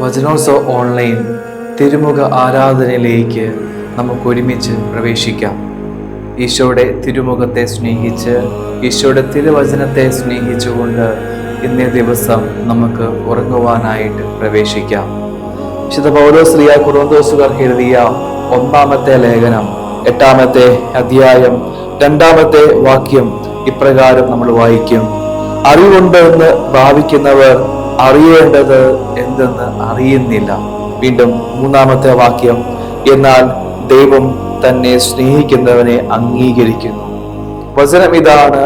വചനോത്സവ online തിരുമുഖ ആരാധനയിലേക്ക് നമുക്ക് ഒരുമിച്ച് പ്രവേശിക്കാം. ഈശോയുടെ തിരുമുഖത്തെ സ്നേഹിച്ച്, ഈശോയുടെ തിരുവചനത്തെ സ്നേഹിച്ചുകൊണ്ട് ഇന്നേ ദിവസം നമുക്ക് ഉറങ്ങുവാനായിട്ട് പ്രവേശിക്കാം. വിശുദ്ധ പൗലോസ് ശ്ലീഹ കൊരിന്ത്യർക്കാർക്ക് എഴുതിയ ഒന്നാമത്തെ ലേഖനം 8-ാമത്തെ അധ്യായം 2-ാമത്തെ വാക്യം ഇപ്രകാരം നമ്മൾ വായിക്കും: അറിവുണ്ട് എന്ന് ഭാവിക്കുന്നവർ അറിയേണ്ടത് എന്തെന്ന് അറിയുന്നില്ല. വീണ്ടും 3-ാമത്തെ വാക്യം: എന്നാൽ ദൈവം തന്നെ സ്നേഹിക്കുന്നവനെ അംഗീകരിക്കുന്നു. വചനം ഇതാണ്: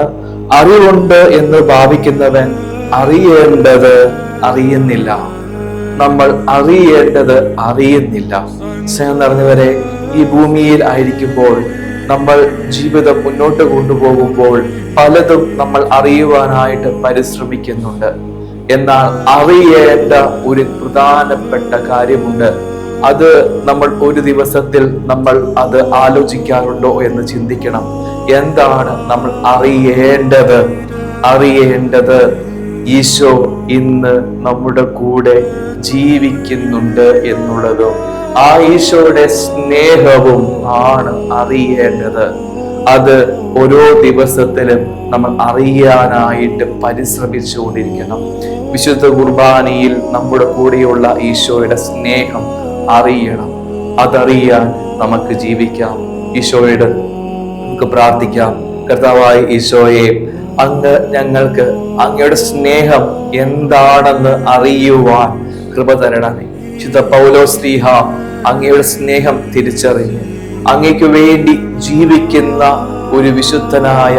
അറിവുണ്ട് എന്ന് ഭാവിക്കുന്നവൻ അറിയേണ്ടത് അറിയുന്നില്ല. നമ്മൾ അറിയേണ്ടത് അറിയുന്നില്ല. സ്നേഹം നിറഞ്ഞവരെ, ഈ ഭൂമിയിൽ ആയിരിക്കുമ്പോൾ, നമ്മൾ ജീവിതം മുന്നോട്ട് കൊണ്ടുപോകുമ്പോൾ പലതും നമ്മൾ അറിയുവാനായിട്ട് പരിശ്രമിക്കുന്നുണ്ട്. എന്നാൽ അറിയേണ്ട ഒരു പ്രധാനപ്പെട്ട കാര്യമുണ്ട്. അത് നമ്മൾ ഒരു ദിവസത്തിൽ നമ്മൾ അത് ആലോചിക്കാറുണ്ടോ എന്ന് ചിന്തിക്കണം. എന്താണ് നമ്മൾ അറിയേണ്ടത്? അറിയേണ്ടത് ഈശോ ഇന്ന് നമ്മുടെ കൂടെ ജീവിക്കുന്നുണ്ട് എന്നുള്ളതും ആ ഈശോയുടെ സ്നേഹവും ആണ് അറിയേണ്ടത്. അത് ഓരോ ദിവസത്തിലും നമ്മൾ അറിയാനായിട്ട് പരിശ്രമിച്ചുകൊണ്ടിരിക്കണം. വിശുദ്ധ കുർബാനയിൽ നമ്മുടെ കൂടെയുള്ള ഈശോയുടെ സ്നേഹം അറിയണം. അതറിയാൻ നമുക്ക് ജീവിക്കാം. ഈശോയുടെ നമുക്ക് പ്രാർത്ഥിക്കാം. കർത്താവായ ഈശോയെ, അങ്ങ് ഞങ്ങൾക്ക് അങ്ങയുടെ സ്നേഹം എന്താണെന്ന് അറിയുവാൻ കൃപ തരണമേ. വിശുദ്ധ പൗലോസ് ശ്ലീഹ അങ്ങയുടെ സ്നേഹം തിരിച്ചറിഞ്ഞ് അങ്ങയ്ക്ക് വേണ്ടി ജീവിക്കുന്ന ഒരു വിശുദ്ധനായ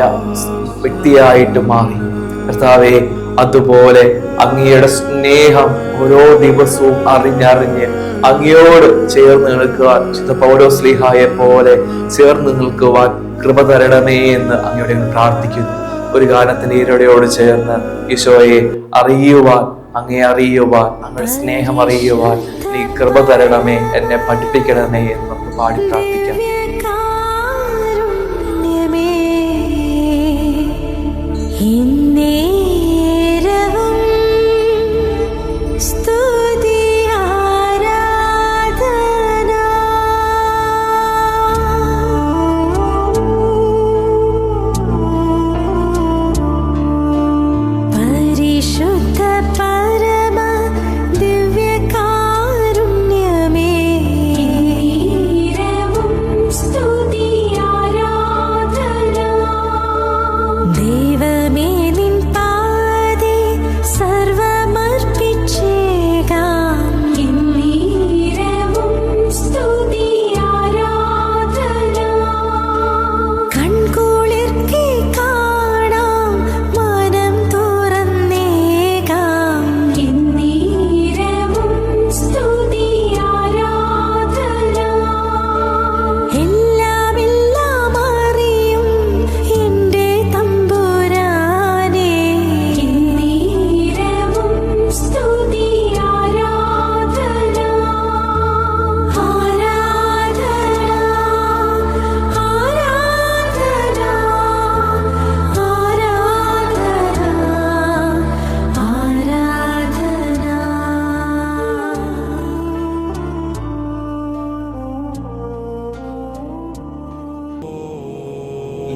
വ്യക്തിയായിട്ട് മാറി. കർത്താവേ, അതുപോലെ അങ്ങയുടെ സ്നേഹം ഓരോ ദിവസവും അറിഞ്ഞറിഞ്ഞ് അങ്ങയോട് ചേർന്ന് നിൽക്കുവാൻ, വിശുദ്ധ പൗലോസ് ശ്ലീഹായെ പോലെ ചേർന്ന് നിൽക്കുവാൻ കൃപ തരണമേ എന്ന് അങ്ങയോട് പ്രാർത്ഥിക്കുന്നു. ഒരു ഗാനത്തിന്റെ ഈരടിയോട് ചേർന്ന് ഈശോയെ അറിയുവാൻ, അങ്ങയെ അറിയുവാൻ, അങ്ങയുടെ സ്നേഹം അറിയുവാൻ നീ കൃപ തരണമേ, എന്നെ പഠിപ്പിക്കണമേ എന്ന് നമുക്ക് പാടി പ്രാർത്ഥിക്കാം.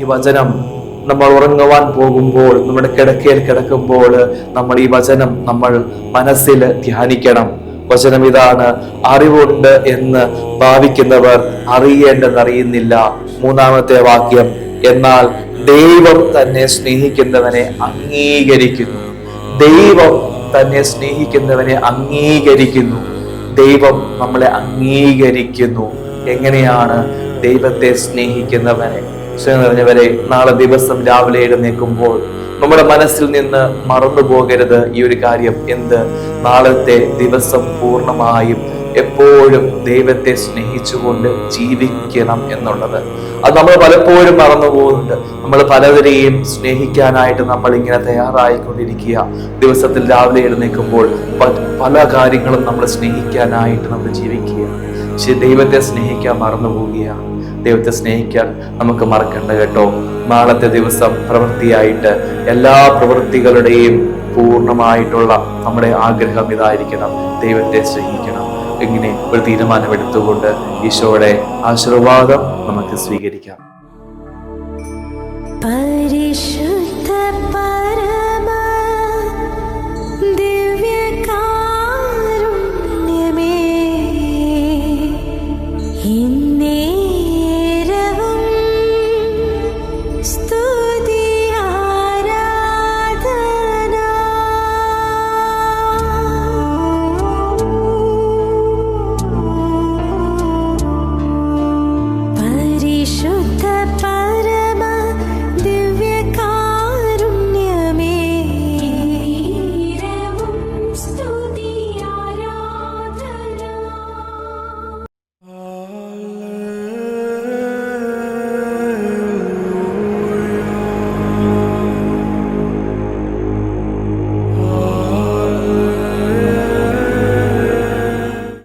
ഈ വചനം നമ്മൾ ഉറങ്ങുവാൻ പോകുമ്പോൾ, നമ്മുടെ കിടക്കയിൽ കിടക്കുമ്പോൾ നമ്മൾ ഈ വചനം നമ്മൾ മനസ്സിൽ ധ്യാനിക്കണം. വചനം ഇതാണ്: അറിവുണ്ട് എന്ന് ഭാവിക്കുന്നവർ അറിയേണ്ടതറിയുന്നില്ല. 3-ാമത്തെ വാക്യം: എന്നാൽ ദൈവം തന്നെ സ്നേഹിക്കുന്നവനെ അംഗീകരിക്കുന്നു. ദൈവം തന്നെ സ്നേഹിക്കുന്നവനെ അംഗീകരിക്കുന്നു. ദൈവം നമ്മളെ അംഗീകരിക്കുന്നു. എങ്ങനെയാണ് ദൈവത്തെ സ്നേഹിക്കുന്നവനെ? നിറഞ്ഞവരെ, നാളെ ദിവസം രാവിലെ എഴുന്നേൽക്കുമ്പോൾ നമ്മുടെ മനസ്സിൽ നിന്ന് മറന്നു പോകരുത് ഈ ഒരു കാര്യം. എന്ത്? നാളത്തെ ദിവസം പൂർണ്ണമായും എപ്പോഴും ദൈവത്തെ സ്നേഹിച്ചുകൊണ്ട് ജീവിക്കണം എന്നുള്ളത്. അത് നമ്മൾ പലപ്പോഴും മറന്നു പോകുന്നുണ്ട്. നമ്മൾ പലവരെയും സ്നേഹിക്കാനായിട്ട് നമ്മൾ ഇങ്ങനെ തയ്യാറായിക്കൊണ്ടിരിക്കുക. ദിവസത്തിൽ രാവിലെ എഴുന്നേൽക്കുമ്പോൾ പല കാര്യങ്ങളും നമ്മൾ സ്നേഹിക്കാനായിട്ട് നമ്മൾ ജീവിക്കുക. പക്ഷെ ദൈവത്തെ സ്നേഹിക്കാൻ മറന്നു പോവുകയാണ്. ദൈവത്തെ സ്നേഹിക്കാൻ നമുക്ക് മറക്കണ്ട കേട്ടോ. നാളത്തെ ദിവസം പ്രവൃത്തിയായിട്ട് എല്ലാ പ്രവൃത്തികളുടെയും പൂർണ്ണമായിട്ടുള്ള നമ്മുടെ ആഗ്രഹം ഇതായിരിക്കണം, ദൈവത്തെ സ്നേഹിക്കണം. ഇങ്ങനെ ഒരു തീരുമാനമെടുത്തുകൊണ്ട് ഈശോയുടെ ആശീർവാദം നമുക്ക് സ്വീകരിക്കാം. പരിശുദ്ധ